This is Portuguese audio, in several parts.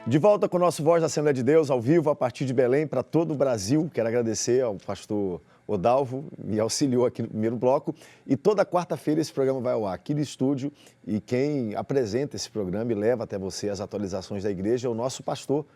De volta com o nosso Voz da Assembleia de Deus, ao vivo, a partir de Belém, para todo o Brasil. Quero agradecer ao pastor Odalvo, me auxiliou aqui no primeiro bloco. E toda quarta-feira esse programa vai ao ar aqui no estúdio. E quem apresenta esse programa e leva até você as atualizações da igreja é o nosso pastor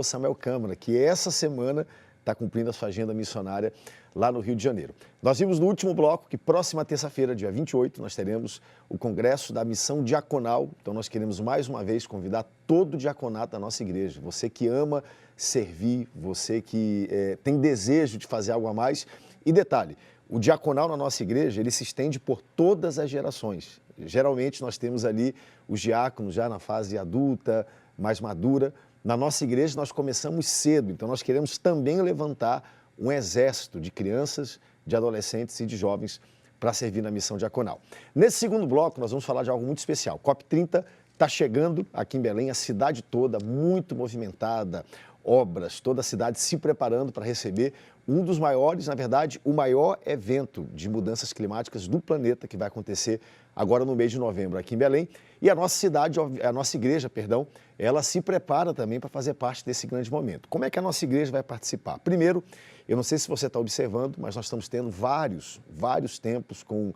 Samuel Câmara, que essa semana está cumprindo a sua agenda missionária lá no Rio de Janeiro. Nós vimos no último bloco que próxima terça-feira, dia 28, nós teremos o Congresso da Missão Diaconal. Então nós queremos mais uma vez convidar todo o diaconato da nossa igreja. Você que ama servir, você que tem desejo de fazer algo a mais. E detalhe, o diaconal na nossa igreja, ele se estende por todas as gerações. Geralmente nós temos ali os diáconos já na fase adulta, mais madura. Na nossa igreja nós começamos cedo, então nós queremos também levantar um exército de crianças, de adolescentes e de jovens para servir na missão diaconal. Nesse segundo bloco nós vamos falar de algo muito especial. COP30 está chegando aqui em Belém, a cidade toda muito movimentada, obras, toda a cidade se preparando para receber um dos maiores, na verdade, o maior evento de mudanças climáticas do planeta que vai acontecer agora no mês de novembro aqui em Belém. E a nossa cidade, a nossa igreja, perdão, ela se prepara também para fazer parte desse grande momento. Como é que a nossa igreja vai participar? Primeiro, eu não sei se você está observando, mas nós estamos tendo vários templos com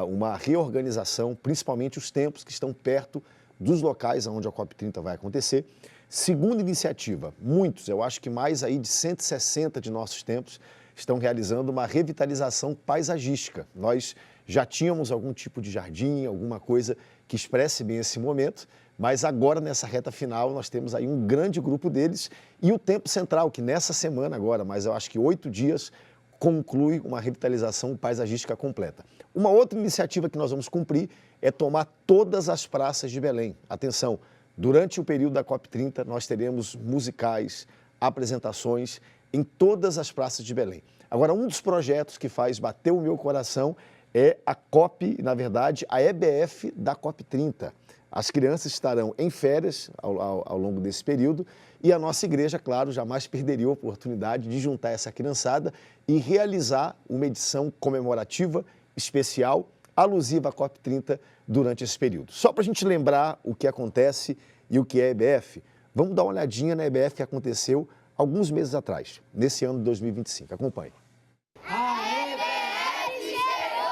uma reorganização, principalmente os templos que estão perto dos locais onde a COP30 vai acontecer. Segunda iniciativa, muitos, eu acho que mais aí de 160 de nossos templos estão realizando uma revitalização paisagística. Nós já tínhamos algum tipo de jardim, alguma coisa que expresse bem esse momento, mas agora nessa reta final nós temos aí um grande grupo deles e o Templo Central, que nessa semana agora, mas eu acho que 8 dias, conclui uma revitalização paisagística completa. Uma outra iniciativa que nós vamos cumprir é tomar todas as praças de Belém. Atenção! Durante o período da COP30, nós teremos musicais, apresentações em todas as praças de Belém. Agora, um dos projetos que faz bater o meu coração é a COP, na verdade, a EBF da COP30. As crianças estarão em férias ao longo desse período e a nossa igreja, claro, jamais perderia a oportunidade de juntar essa criançada e realizar uma edição comemorativa, especial, alusiva à COP30 durante esse período. Só para a gente lembrar o que acontece e o que é a EBF, vamos dar uma olhadinha na EBF que aconteceu alguns meses atrás, nesse ano de 2025. Acompanhe. A EBF chegou!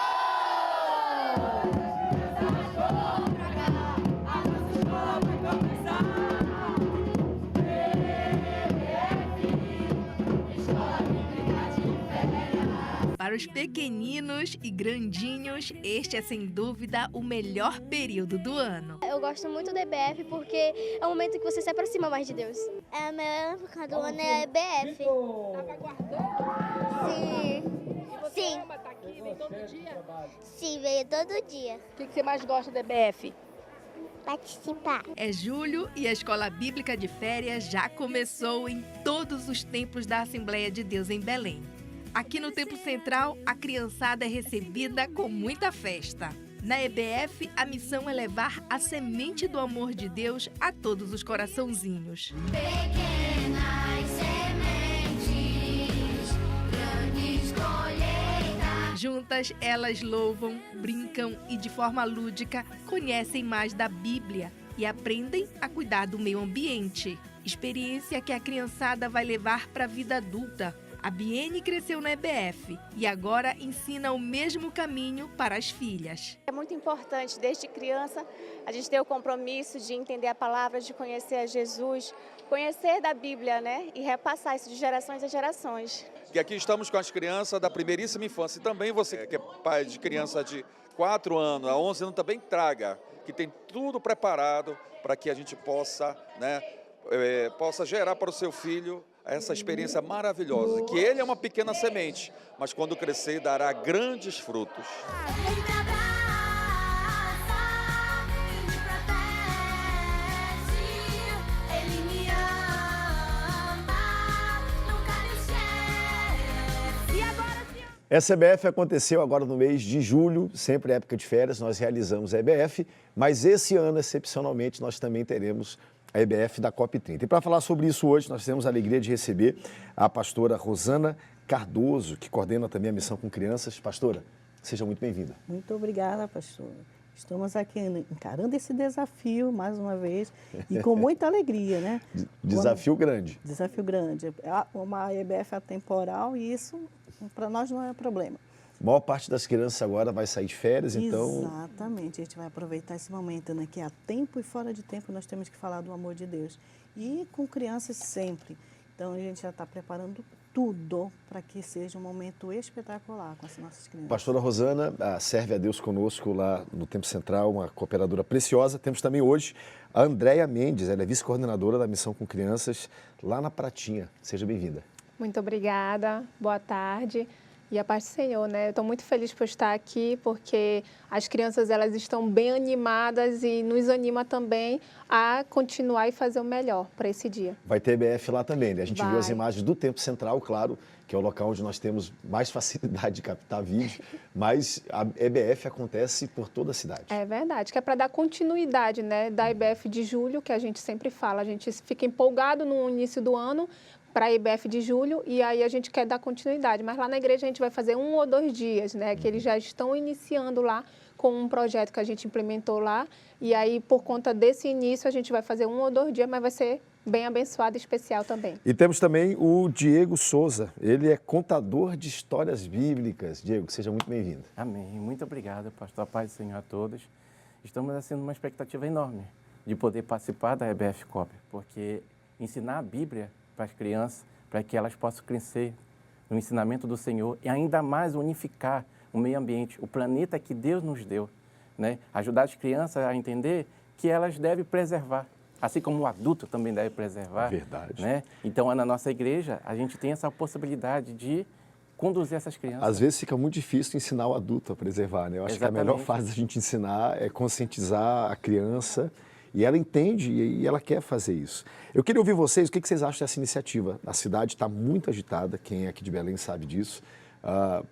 Para os pequeninos e grandinhos, este é sem dúvida o melhor período do ano. Eu gosto muito da EBF porque é um momento que você se aproxima mais de Deus. É, a melhor época do ano é a EBF. Estava aguardando? Sim. E você Sim. ama estar aqui, vem todo dia? Sim, veio todo dia. O que você mais gosta da EBF? Participar. É julho e a Escola Bíblica de Férias já começou em todos os templos da Assembleia de Deus em Belém. Aqui no Templo Central, a criançada é recebida com muita festa. Na EBF, a missão é levar a semente do amor de Deus a todos os coraçãozinhos. Pequenas sementes, grandes colheitas. Juntas, elas louvam, brincam e, de forma lúdica, conhecem mais da Bíblia e aprendem a cuidar do meio ambiente. Experiência que a criançada vai levar para a vida adulta. A Biene cresceu na EBF e agora ensina o mesmo caminho para as filhas. É muito importante, desde criança, a gente ter o compromisso de entender a palavra, de conhecer a Jesus, conhecer da Bíblia, né? E repassar isso de gerações a gerações. E aqui estamos com as crianças da primeiríssima infância. E também você que é pai de criança de 4 anos a 11 anos, também traga, que tem tudo preparado para que a gente possa, possa gerar para o seu filho essa experiência maravilhosa, que ele é uma pequena semente, mas quando crescer dará grandes frutos. Essa EBF aconteceu agora no mês de julho, sempre época de férias, nós realizamos a EBF, mas esse ano, excepcionalmente, nós também teremos a EBF da COP30. E para falar sobre isso hoje, nós temos a alegria de receber a pastora Rosana Cardoso, que coordena também a missão com crianças. Pastora, seja muito bem-vinda. Muito obrigada, pastora. Estamos aqui encarando esse desafio, mais uma vez, e com muita alegria, né? Desafio grande. Desafio grande. Uma EBF atemporal e isso, para nós, não é problema. A maior parte das crianças agora vai sair de férias, então... Exatamente, a gente vai aproveitar esse momento, né? Que há tempo e fora de tempo nós temos que falar do amor de Deus. E com crianças sempre. Então, a gente já está preparando tudo para que seja um momento espetacular com as nossas crianças. Pastora Rosana serve a Deus conosco lá no Tempo Central, uma cooperadora preciosa. Temos também hoje a Andréia Mendes, ela é vice-coordenadora da Missão com Crianças lá na Pratinha. Seja bem-vinda. Muito obrigada, boa tarde. E a paz do Senhor, né? Eu estou muito feliz por estar aqui, porque as crianças elas estão bem animadas e nos anima também a continuar e fazer o melhor para esse dia. Vai ter EBF lá também, né? A gente Vai. viu as imagens do Tempo Central, claro, que é o local onde nós temos mais facilidade de captar vídeo, mas a EBF acontece por toda a cidade. É verdade, que é para dar continuidade, né, da EBF de julho, que a gente sempre fala. A gente fica empolgado no início do ano para a EBF de julho e aí a gente quer dar continuidade. Mas lá na igreja a gente vai fazer 1 ou 2 dias, né, que eles já estão iniciando lá com um projeto que a gente implementou lá. E aí, por conta desse início, a gente vai fazer 1 ou 2 dias, mas vai ser bem abençoado e especial também. E temos também o Diego Souza, ele é contador de histórias bíblicas. Diego, seja muito bem-vindo. Amém. Muito obrigado, pastor. A paz do Senhor a todos. Estamos assim numa expectativa enorme de poder participar da EBF COP, porque ensinar a Bíblia para as crianças, para que elas possam crescer no ensinamento do Senhor e ainda mais unificar o meio ambiente, o planeta que Deus nos deu, né? Ajudar as crianças a entender que elas devem preservar, assim como o adulto também deve preservar. Verdade. Né? Então, na nossa igreja, a gente tem essa possibilidade de conduzir essas crianças. Às vezes fica muito difícil ensinar o adulto a preservar, né? Eu acho que a melhor fase da gente ensinar é conscientizar a criança e ela entende e ela quer fazer isso. Eu queria ouvir vocês, o que vocês acham dessa iniciativa? A cidade está muito agitada, quem é aqui de Belém sabe disso.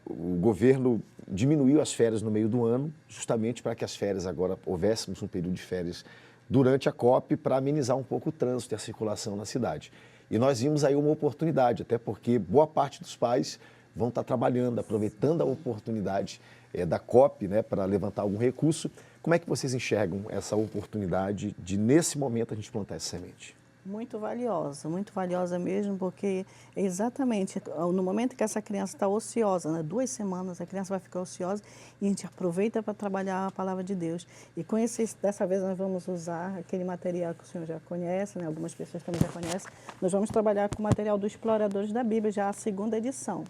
O governo diminuiu as férias no meio do ano, justamente para que as férias agora, houvéssemos um período de férias durante a COP, para amenizar um pouco o trânsito e a circulação na cidade. E nós vimos aí uma oportunidade, até porque boa parte dos pais vão estar trabalhando, aproveitando a oportunidade da COP, né, para levantar algum recurso. Como é que vocês enxergam essa oportunidade de, nesse momento, a gente plantar essa semente? Muito valiosa mesmo, porque é exatamente no momento que essa criança está ociosa, né, 2 semanas, a criança vai ficar ociosa e a gente aproveita para trabalhar a palavra de Deus. E com dessa vez nós vamos usar aquele material que o senhor já conhece, né, algumas pessoas também já conhecem. Nós vamos trabalhar com o material dos Exploradores da Bíblia, já a 2ª edição,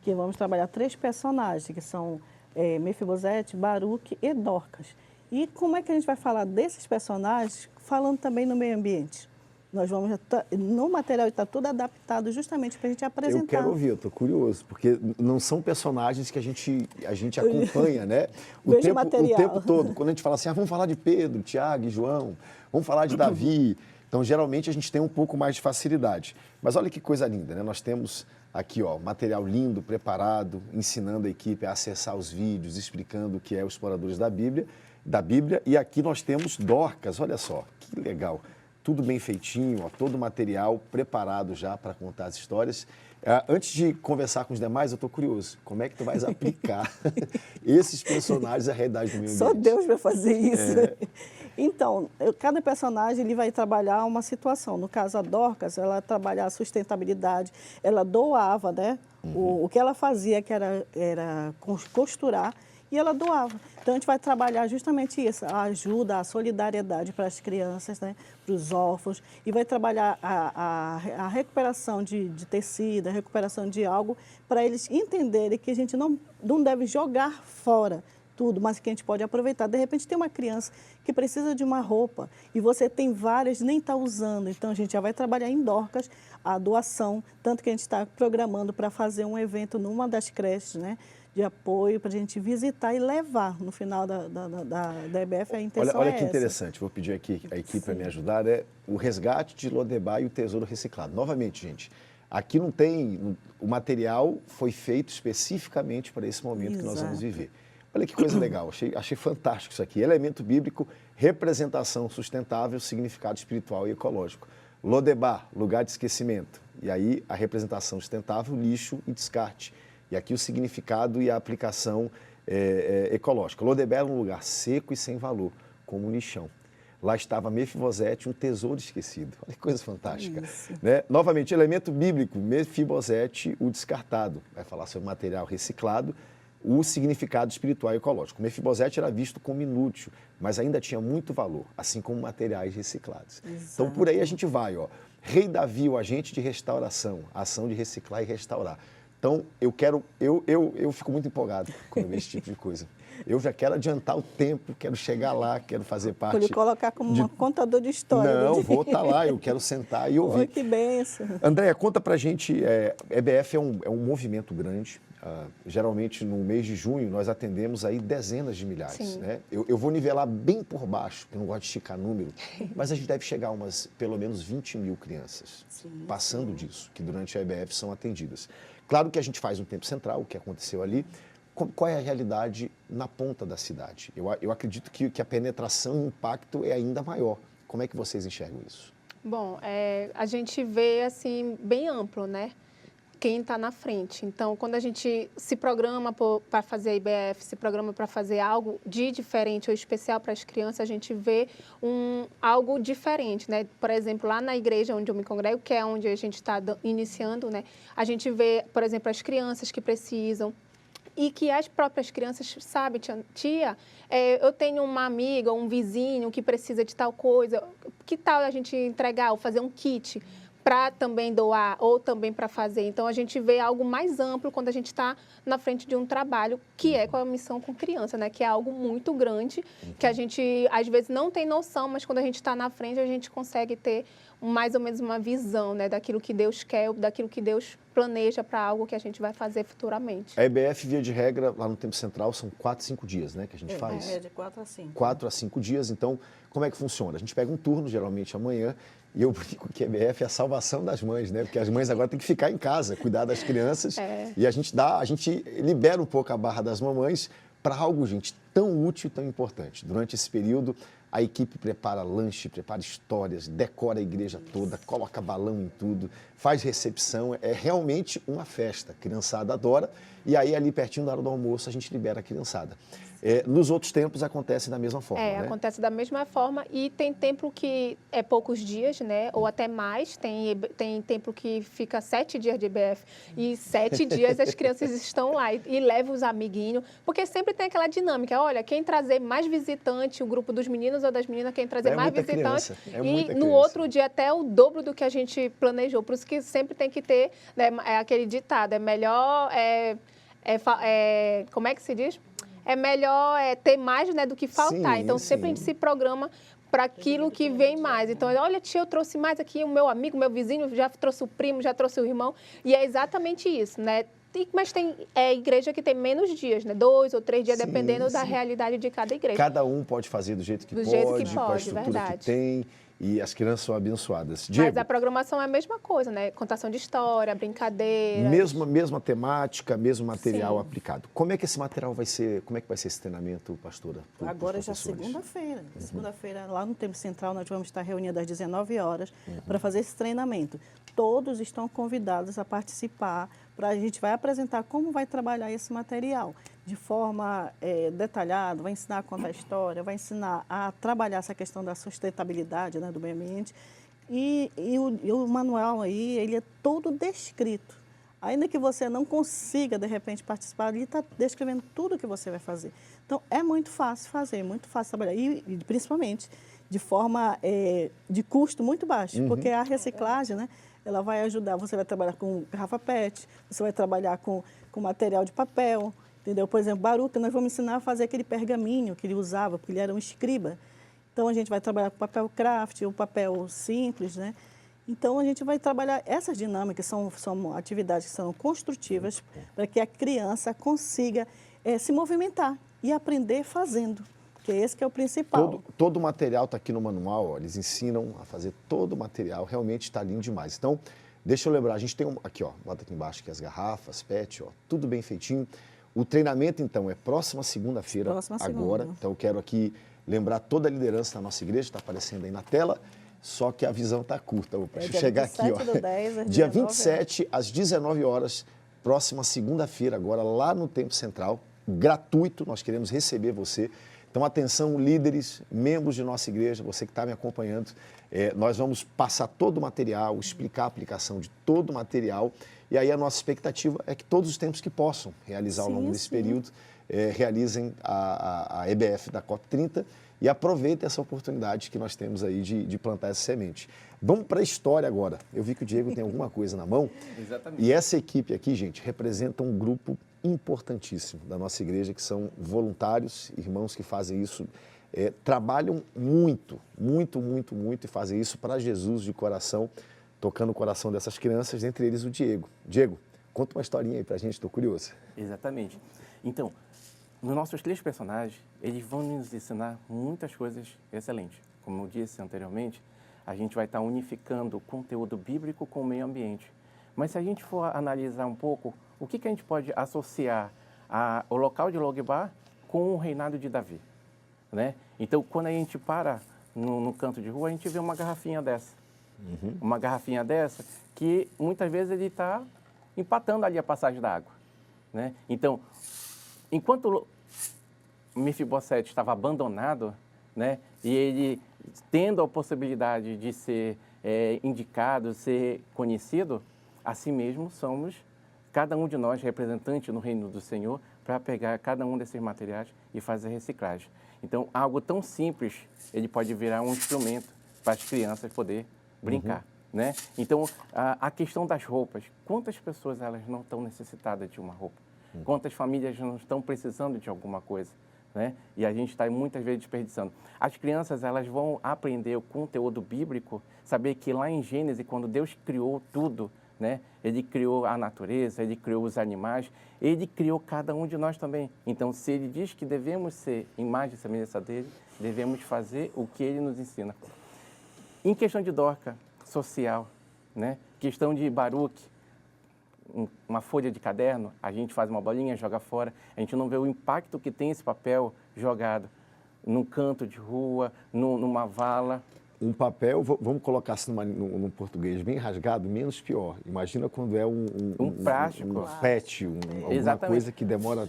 que vamos trabalhar 3 personagens, que são Mefibosete, Baruque e Dorcas. E como é que a gente vai falar desses personagens, falando também no meio ambiente? Nós vamos, no material está tudo adaptado justamente para a gente apresentar. Eu quero ouvir, eu estou curioso, porque não são personagens que a gente acompanha, né? O tempo todo. Quando a gente fala assim, vamos falar de Pedro, Tiago e João, vamos falar de Davi. Então, geralmente, a gente tem um pouco mais de facilidade. Mas olha que coisa linda, né? Nós temos aqui, ó, material lindo, preparado, ensinando a equipe a acessar os vídeos, explicando o que é os Exploradores da Bíblia. E aqui nós temos Dorcas, olha só, que legal. Tudo bem feitinho, ó, todo o material preparado já para contar as histórias. Antes de conversar com os demais, eu estou curioso. Como é que tu vais aplicar esses personagens à realidade do meio ambiente? Só Deus vai fazer isso. Então, cada personagem ele vai trabalhar uma situação. No caso, a Dorcas, ela trabalha a sustentabilidade, ela doava, né? O que ela fazia, que era costurar, e ela doava. Então, a gente vai trabalhar justamente isso, a ajuda, a solidariedade para as crianças, né, para os órfãos, e vai trabalhar a recuperação de tecido, a recuperação de algo, para eles entenderem que a gente não deve jogar fora tudo, mas que a gente pode aproveitar. De repente, tem uma criança que precisa de uma roupa e você tem várias e nem está usando. Então, a gente já vai trabalhar em Dorcas a doação, tanto que a gente está programando para fazer um evento numa das creches, né, de apoio para a gente visitar e levar no final da EBF. A intenção olha que interessante, vou pedir aqui a equipe para me ajudar, o resgate de Lodebar e o tesouro reciclado. Novamente, gente, aqui não tem, o material foi feito especificamente para esse momento que nós vamos viver. Olha que coisa legal, achei fantástico isso aqui. Elemento bíblico, representação sustentável, significado espiritual e ecológico. Lodebar, lugar de esquecimento. E aí a representação sustentável, lixo e descarte. E aqui o significado e a aplicação ecológica. Lodebar era um lugar seco e sem valor, como um lixão. Lá estava Mefibosete, um tesouro esquecido. Olha que coisa fantástica. Né? Novamente, elemento bíblico, Mefibosete, o descartado. Vai falar sobre material reciclado, o significado espiritual e ecológico. Mefibosete era visto como inútil, mas ainda tinha muito valor, assim como materiais reciclados. Exato. Então, por aí a gente vai. Ó. Rei Davi, o agente de restauração, a ação de reciclar e restaurar. Então, eu fico muito empolgado quando eu vejo esse tipo de coisa. Eu já quero adiantar o tempo, quero chegar lá, quero fazer parte... Pode colocar como um contador de história. Não, vou estar lá, eu quero sentar e ouvir. Oi, que benção. Andréia, conta pra gente, EBF é um movimento grande. Geralmente, no mês de junho, nós atendemos aí dezenas de milhares. Né? Eu vou nivelar bem por baixo, porque eu não gosto de esticar número, mas a gente deve chegar a pelo menos 20 mil crianças passando disso, que durante a EBF são atendidas. Claro que a gente faz um tempo central, o que aconteceu ali. Qual é a realidade na ponta da cidade? Eu acredito que a penetração e o impacto é ainda maior. Como é que vocês enxergam isso? Bom, a gente vê assim bem amplo, né? Quem está na frente. Então, quando a gente se programa para fazer a IBF, se programa para fazer algo de diferente ou especial para as crianças, a gente vê algo diferente, né? Por exemplo, lá na igreja onde eu me congrego, que é onde a gente está iniciando, né? A gente vê, por exemplo, as crianças que precisam e que as próprias crianças sabem, tia, eu tenho uma amiga, um vizinho que precisa de tal coisa, que tal a gente entregar ou fazer um kit para também doar ou também para fazer. Então, a gente vê algo mais amplo quando a gente está na frente de um trabalho que é com a missão com criança, né? Que é algo muito grande, que a gente, às vezes, não tem noção, mas quando a gente está na frente, a gente consegue ter mais ou menos uma visão, né? Daquilo que Deus quer, daquilo que Deus planeja para algo que a gente vai fazer futuramente. A EBF, via de regra, lá no Tempo Central, são 4, 5 dias, né? Que a gente faz. De 4 a 5. 4 a 5 dias. Então, como é que funciona? A gente pega um turno, geralmente amanhã, e eu brinco que a EBF é a salvação das mães, né? Porque as mães agora têm que ficar em casa, cuidar das crianças. E a gente libera um pouco a barra das mamães para algo, gente, tão útil e tão importante. Durante esse período, a equipe prepara lanche, prepara histórias, decora a igreja toda, coloca balão em tudo, faz recepção. É realmente uma festa. A criançada adora. E aí, ali pertinho da hora do almoço, a gente libera a criançada. Nos outros tempos acontece da mesma forma, né? Acontece da mesma forma e tem templo que é poucos dias, né? Ou até mais. Tem templo que fica 7 dias de IBF e 7 dias as crianças estão lá e levam os amiguinhos, porque sempre tem aquela dinâmica. Olha, quem trazer mais visitante, o grupo dos meninos ou das meninas, quem trazer mais visitante e no outro dia até o dobro do que a gente planejou. Por isso que sempre tem que ter, né, aquele ditado, é melhor, como é que se diz? É melhor ter mais, né, do que faltar. Sim, então, sempre a gente se programa para aquilo que vem mais. Então, olha, tia, eu trouxe mais aqui o meu amigo, meu vizinho, já trouxe o primo, já trouxe o irmão. E é exatamente isso, né? Mas tem igreja que tem menos dias, né? 2 ou 3 dias, dependendo da realidade de cada igreja. Cada um pode fazer do jeito que pode, com a estrutura que tem. E as crianças são abençoadas. Diego, mas a programação é a mesma coisa, né? Contação de história, brincadeira. Mesma temática, mesmo material aplicado. Como é que esse material vai ser, como é que vai ser esse treinamento, pastora? Agora já segunda-feira. Segunda-feira, lá no Tempo Central, nós vamos estar reunidos às 19 horas para fazer esse treinamento. Todos estão convidados a participar, a gente vai apresentar como vai trabalhar esse material de forma detalhada, vai ensinar a contar a história, vai ensinar a trabalhar essa questão da sustentabilidade, né, do meio ambiente. E o manual aí, ele é todo descrito. Ainda que você não consiga, de repente, participar, ele está descrevendo tudo o que você vai fazer. Então, é muito fácil fazer, muito fácil trabalhar. E principalmente, de forma de custo muito baixo, porque a reciclagem, né, ela vai ajudar, você vai trabalhar com garrafa PET, você vai trabalhar com material de papel, entendeu? Por exemplo, Baruta, nós vamos ensinar a fazer aquele pergaminho que ele usava, porque ele era um escriba. Então, a gente vai trabalhar com papel craft, ou papel simples, né? Então, a gente vai trabalhar essas dinâmicas, são atividades que são construtivas para que a criança consiga se movimentar e aprender fazendo. Porque esse que é o principal. Todo o material está aqui no manual, ó, eles ensinam a fazer todo o material, realmente está lindo demais. Então, deixa eu lembrar, a gente tem aqui, ó, bota aqui embaixo aqui as garrafas, PET, ó, tudo bem feitinho. O treinamento, então, é próxima segunda-feira, agora. Então, eu quero aqui lembrar toda a liderança da nossa igreja, está aparecendo aí na tela, só que a visão está curta. Deixa eu chegar aqui, ó. Dia 27, às 19 horas, próxima segunda-feira, agora lá no Tempo Central, gratuito, nós queremos receber você. Então, atenção, líderes, membros de nossa igreja, você que está me acompanhando, nós vamos passar todo o material, explicar a aplicação de todo o material, e aí a nossa expectativa é que todos os tempos que possam realizar ao longo desse período, realizem a EBF da COP30 e aproveitem essa oportunidade que nós temos aí de plantar essa semente. Vamos para a história agora. Eu vi que o Diego tem alguma coisa na mão. Exatamente. E essa equipe aqui, gente, representa um grupo importantíssimo da nossa igreja, que são voluntários, irmãos que fazem isso, trabalham muito, muito, muito, muito e fazem isso para Jesus de coração, tocando o coração dessas crianças, entre eles o Diego. Diego, conta uma historinha aí para a gente, estou curioso. Exatamente. Então, nos nossos 3 personagens, eles vão nos ensinar muitas coisas excelentes. Como eu disse anteriormente, a gente vai estar unificando o conteúdo bíblico com o meio ambiente. Mas se a gente for analisar um pouco, o que a gente pode associar o local de Lodebar com o reinado de Davi, né? Então, quando a gente para no canto de rua, a gente vê uma garrafinha dessa. Uma garrafinha dessa que muitas vezes ele está empatando ali a passagem da água, né? Então, enquanto Mefibosete estava abandonado, né, e ele tendo a possibilidade de ser indicado, ser conhecido, assim mesmo somos, cada um de nós, representante no reino do Senhor, para pegar cada um desses materiais e fazer reciclagem. Então, algo tão simples, ele pode virar um instrumento para as crianças poder brincar, né? Então, a questão das roupas, quantas pessoas elas não estão necessitadas de uma roupa? Quantas famílias não estão precisando de alguma coisa, né? E a gente está muitas vezes desperdiçando. As crianças, elas vão aprender o conteúdo bíblico, saber que lá em Gênesis, quando Deus criou tudo, né? Ele criou a natureza, ele criou os animais, ele criou cada um de nós também. Então, se ele diz que devemos ser imagem e semelhança dele, devemos fazer o que ele nos ensina. Em questão de Dorca, social, né? Questão de Baruque, uma folha de caderno, a gente faz uma bolinha, joga fora, a gente não vê o impacto que tem esse papel jogado num canto de rua, numa vala. Um papel, vamos colocar assim num português bem rasgado, menos pior. Imagina quando é um plástico, PET, alguma coisa que demora...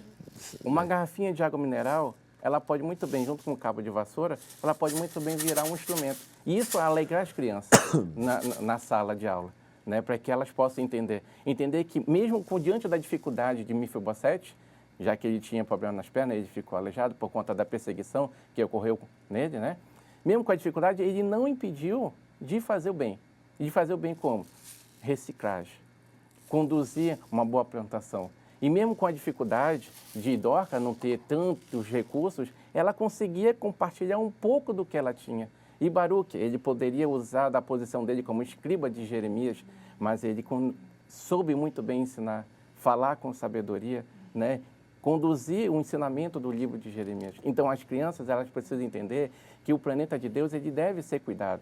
Uma garrafinha de água mineral, ela pode muito bem, junto com um cabo de vassoura, ela pode muito bem virar um instrumento. E isso é alegrar as crianças na sala de aula, né, para que elas possam entender. Entender que mesmo diante da dificuldade de Mefibosete, já que ele tinha problema nas pernas, ele ficou aleijado por conta da perseguição que ocorreu nele, né? Mesmo com a dificuldade, ele não impediu de fazer o bem. E de fazer o bem como? Reciclagem. Conduzir uma boa plantação. E mesmo com a dificuldade de Dorca não ter tantos recursos, ela conseguia compartilhar um pouco do que ela tinha. E Baruque, ele poderia usar da posição dele como escriba de Jeremias, mas ele soube muito bem ensinar, falar com sabedoria, né? Conduzir o ensinamento do livro de Jeremias. Então, as crianças, elas precisam entender que o planeta de Deus, ele deve ser cuidado,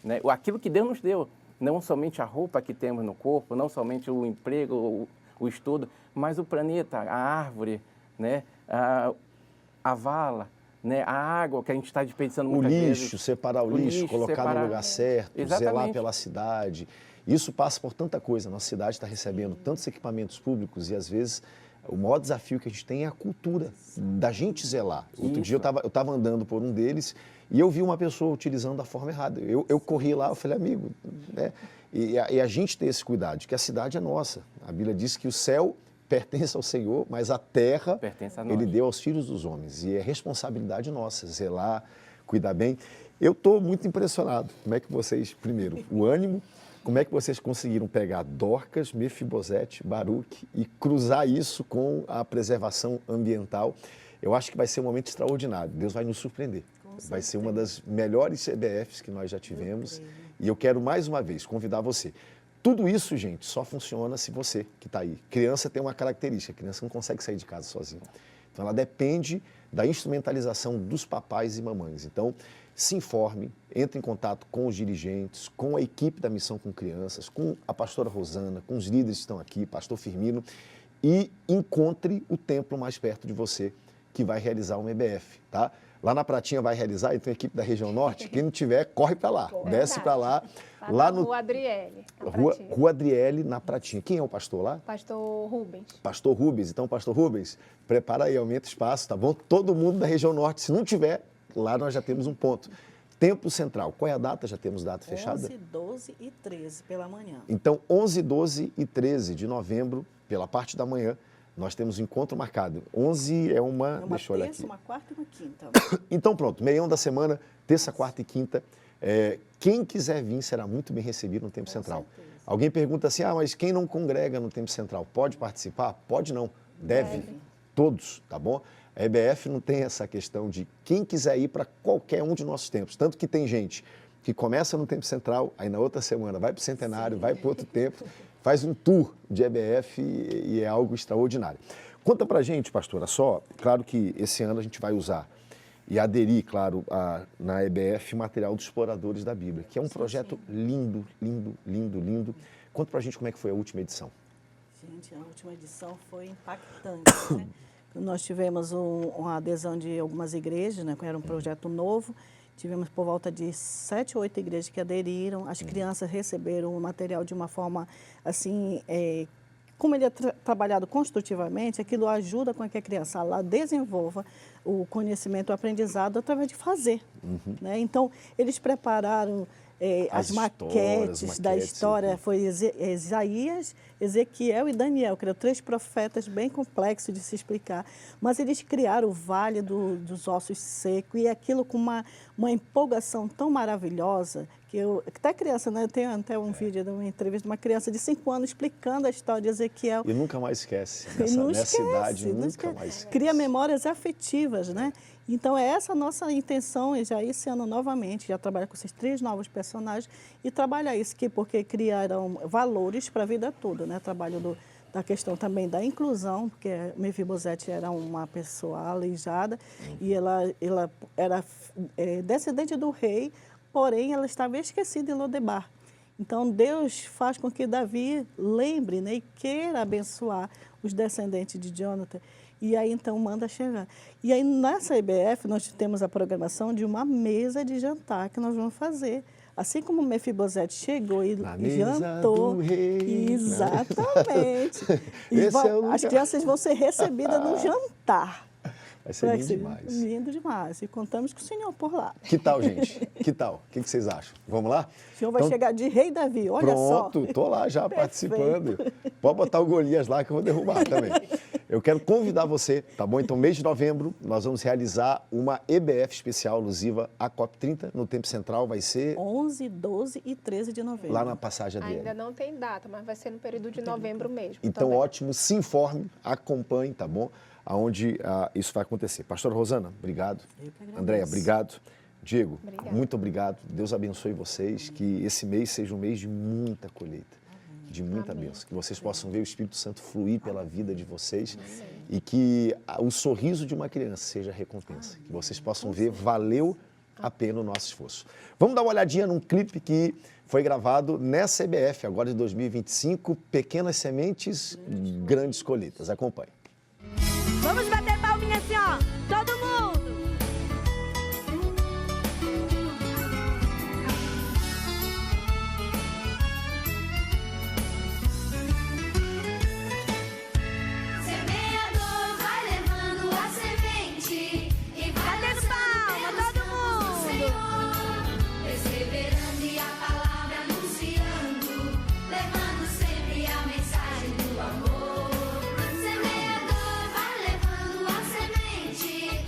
né? Aquilo que Deus nos deu, não somente a roupa que temos no corpo, não somente o emprego, o estudo, mas o planeta, a árvore, né? A vala, né? A água que a gente está desperdiçando muitas vezes. O lixo, separar o lixo, colocar no lugar certo, zelar pela cidade. Isso passa por tanta coisa. Nossa cidade está recebendo tantos equipamentos públicos e, às vezes, o maior desafio que a gente tem é a cultura da gente zelar. Outro dia eu estava andando por um deles e eu vi uma pessoa utilizando da forma errada. Eu corri lá, eu falei, amigo, né? E a gente tem esse cuidado, que a cidade é nossa. A Bíblia diz que o céu pertence ao Senhor, mas a terra pertence a nós. Ele deu aos filhos dos homens. E é responsabilidade nossa, zelar, cuidar bem. Eu estou muito impressionado. Como é que vocês, primeiro, o ânimo, como é que vocês conseguiram pegar Dorcas, Mefibosete, Baruque e cruzar isso com a preservação ambiental? Eu acho que vai ser um momento extraordinário. Deus vai nos surpreender. Vai ser uma das melhores CBFs que nós já tivemos. E eu quero, mais uma vez, convidar você. Tudo isso, gente, só funciona se você que está aí. Criança tem uma característica, a criança não consegue sair de casa sozinha. Então, ela depende da instrumentalização dos papais e mamães. Então, se informe, entre em contato com os dirigentes, com a equipe da Missão com Crianças, com a pastora Rosana, com os líderes que estão aqui, pastor Firmino, e encontre o templo mais perto de você que vai realizar uma EBF, tá? Lá na Pratinha vai realizar, então a equipe da região norte, quem não tiver, corre para lá, desce para lá. Lá no Rua Adriele. Rua Adriele, na Pratinha. Quem é o pastor lá? Pastor Rubens. Pastor Rubens. Então, pastor Rubens, prepara aí, aumenta o espaço, tá bom? Todo mundo da região norte, se não tiver, lá nós já temos um ponto. Templo Central, qual é a data? Já temos data fechada? 11, 12 e 13 pela manhã. Então, 11, 12 e 13 de novembro, pela parte da manhã, nós temos um encontro marcado. 11 é uma deixa eu olhar terça, aqui. uma quarta e uma quinta. Então, pronto, meião da semana, terça, quarta e quinta. Quem quiser vir será muito bem recebido no Templo Central. Certeza. Alguém pergunta assim, mas quem não congrega no Templo Central pode participar? Pode não, deve. Todos, tá bom? A EBF não tem essa questão de quem quiser ir para qualquer um de nossos templos. Tanto que tem gente que começa no Templo Central, aí na outra semana vai para o Centenário, vai para outro templo, faz um tour de EBF e é algo extraordinário. Conta pra gente, pastora, só, claro que esse ano a gente vai usar e aderir, claro, na EBF material dos exploradores da Bíblia, que é um projeto lindo, lindo, lindo, lindo. Conta pra gente como é que foi a última edição. Gente, a última edição foi impactante, né? Nós tivemos uma adesão de algumas igrejas, né? Era um projeto novo. Tivemos por volta de 7 ou 8 igrejas que aderiram. As crianças receberam o material de uma forma, assim, como ele é trabalhado construtivamente, aquilo ajuda com que a criança lá desenvolva o conhecimento, o aprendizado através de fazer. Né? Então, eles prepararam as maquetes da história, foi Isaías, Ezequiel e Daniel, que eram 3 profetas bem complexos de se explicar, mas eles criaram o Vale dos Ossos Secos e aquilo com uma empolgação tão maravilhosa, que até criança, né? Eu tenho até um vídeo de uma entrevista de uma criança de 5 anos explicando a história de Ezequiel. E nunca mais esquece, nessa idade, nunca mais esquece. Cria memórias afetivas, né? Então, é essa a nossa intenção, e já esse ano novamente, já trabalhar com esses 3 novos personagens e trabalhar isso, porque criaram valores para a vida toda, né? Trabalho da questão também da inclusão, porque Mefibosete era uma pessoa aleijada e ela era descendente do rei, porém ela estava esquecida em Lodebar. Então, Deus faz com que Davi lembre, né, e queira abençoar os descendentes de Jonathan. E aí, então, manda chegar. E aí, nessa EBF, nós temos a programação de uma mesa de jantar que nós vamos fazer. Assim como Mefibosete chegou e jantou. Do rei. Exatamente. As crianças vão ser recebidas num jantar. Vai ser lindo demais. Lindo demais. E contamos com o senhor por lá. Que tal, gente? Que tal? O que vocês acham? Vamos lá? O senhor vai chegar de Rei Davi, olha só. Pronto, estou lá já participando. Pode botar o Golias lá que eu vou derrubar também. Eu quero convidar você, tá bom? Então, mês de novembro, nós vamos realizar uma EBF especial alusiva à COP30 no Templo Central. Vai ser 11, 12 e 13 de novembro. Lá na Passagem Adriele. Ainda não tem data, mas vai ser no período de novembro mesmo. Então, também. ótimo, se informe, acompanhe, tá bom? Aonde isso vai acontecer. Pastora Rosana, obrigado. Andréia, obrigado. Diego, muito obrigado. Deus abençoe vocês. Que esse mês seja um mês de muita colheita, de muita bênção. Que vocês possam ver o Espírito Santo fluir pela vida de vocês e que o sorriso de uma criança seja recompensa. Que vocês possam ver, valeu a pena o nosso esforço. Vamos dar uma olhadinha num clipe que foi gravado nessa EBF, agora de 2025. Pequenas sementes, grandes colheitas. Acompanhe. Vamos bater palminha assim, ó. Todo mundo. Semeador vai levando a semente e vai Batendo palma, todo mundo. Senhor, perseverando e a palavra anunciando, levando sempre a mensagem do amor. Semeador vai levando a semente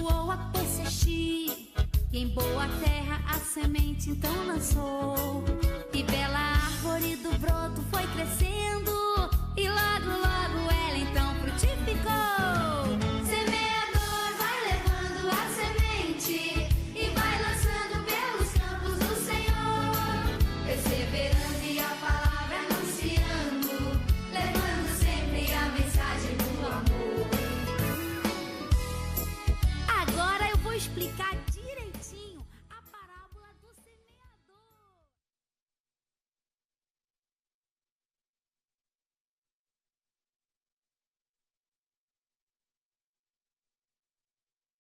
abençoou a persistir, e em boa terra a semente então lançou. E bela árvore do broto foi crescendo, e logo, logo ela então frutificou. Semeador vai levando a semente e vai lançando pelos campos do Senhor, perseverando e a palavra anunciando, levando sempre a mensagem do amor. Agora eu vou explicar